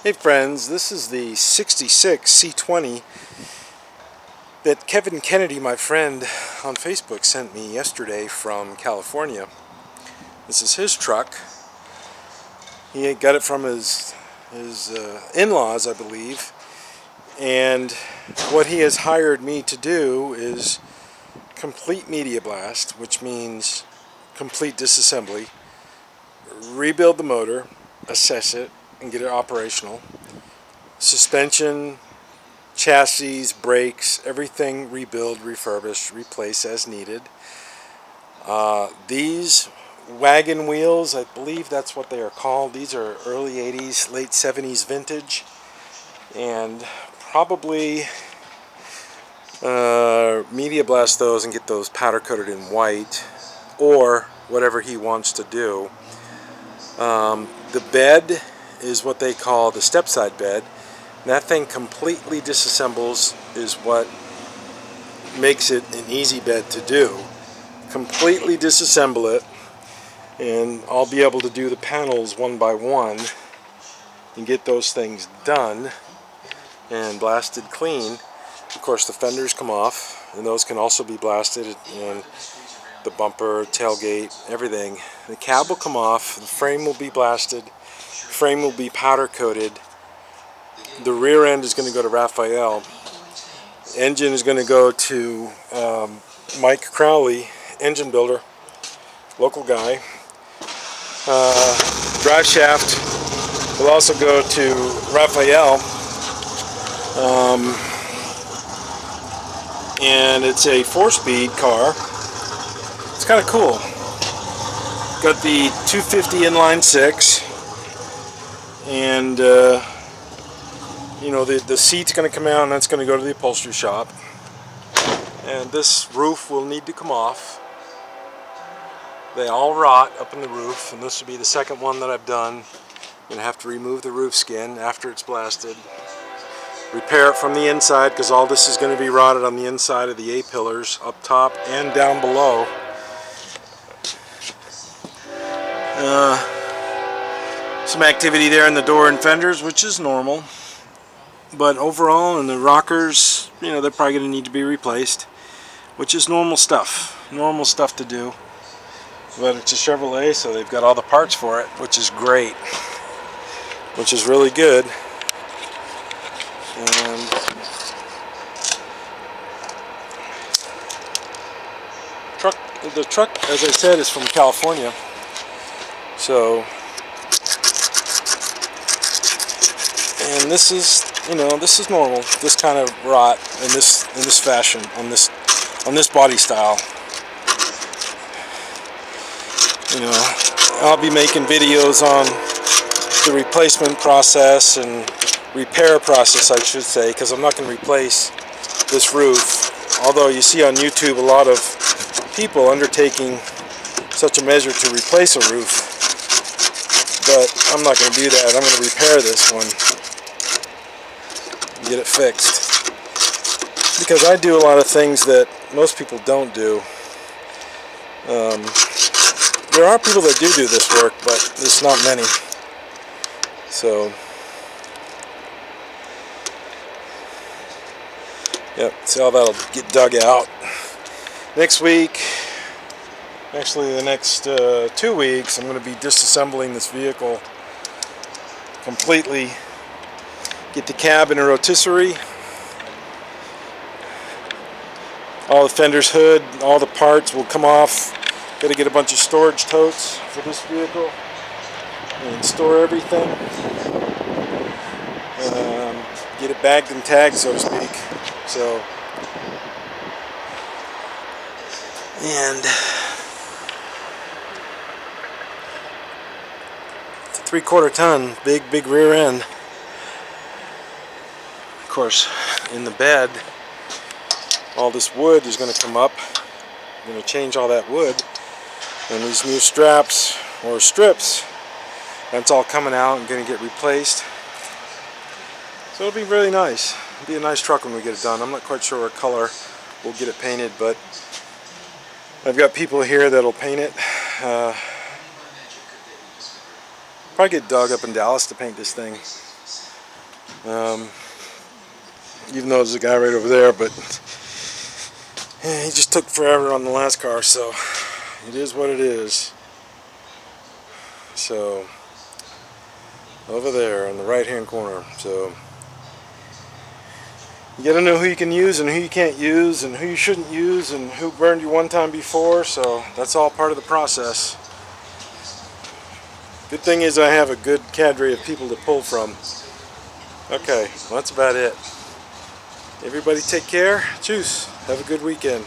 Hey friends, this is the 66 C-20 that Kevin Kennedy, my friend on Facebook, sent me yesterday from California. This is his truck. He got it from his in-laws, I believe. And what he has hired me to do is complete media blast, which means complete disassembly, rebuild the motor, assess it, and get it operational. Suspension, chassis, brakes, everything rebuild, refurbish, replace as needed. These wagon wheels, I believe that's what they are called. These are early 80s, late 70s vintage, and probably media blast those and get those powder coated in white, or whatever he wants to do. The bed is what they call the step side bed. That thing completely disassembles, is what makes it an easy bed to do. Completely disassemble it, and I'll be able to do the panels one by one and get those things done and blasted clean. Of course, the fenders come off, and those can also be blasted, and the bumper, tailgate, everything. The cab will come off, the frame will be blasted, frame will be powder coated. The rear end is going to go to Raphael. Engine is going to go to Mike Crowley, engine builder, local guy. Drive shaft will also go to Raphael. And it's a 4-speed car. It's kind of cool. Got the 250 inline 6, and the seat's going to come out, and that's going to go to the upholstery shop. And this roof will need to come off. They all rot up in the roof, and this will be the second one that I've done. I'm going to have to remove the roof skin after it's blasted, repair it from the inside, because all this is going to be rotted on the inside of the A-pillars, up top and down below. Some activity there in the door and fenders, which is normal. But overall, in the rockers, they're probably going to need to be replaced, which is normal stuff. Normal stuff to do. But it's a Chevrolet, so they've got all the parts for it, which is great. Which is really good. And the truck, as I said, is from California. So, and this is, this is normal. This kind of rot in this fashion on this body style. I'll be making videos on the replacement process and repair process, I should say, because I'm not going to replace this roof. Although you see on YouTube a lot of people undertaking such a measure to replace a roof. But I'm not going to do that. I'm going to repair this one and get it fixed. Because I do a lot of things that most people don't do. There are people that do this work, but there's not many. So, yep, see how that'll get dug out. Next week, actually the next 2 weeks, I'm going to be disassembling this vehicle completely. Get the cab in a rotisserie. All the fenders, hood, all the parts will come off. Got to get a bunch of storage totes for this vehicle and store everything. Get it bagged and tagged, so to speak. So, and it's a 3/4 ton, big rear end. Of course, in the bed, all this wood is going to come up. I'm going to change all that wood, and these new straps or strips, that's all coming out and going to get replaced. So it'll be really nice. It'll be a nice truck when we get it done. I'm not quite sure what color we'll get it painted, but I've got people here that'll paint it. Probably get Doug up in Dallas to paint this thing. Even though there's a guy right over there, but he just took forever on the last car, so it is what it is. So over there in the right hand corner. So you gotta know who you can use and who you can't use and who you shouldn't use and who burned you one time before, so that's all part of the process. Good thing is I have a good cadre of people to pull from. Okay, well, that's about it. Everybody take care. Cheers. Have a good weekend.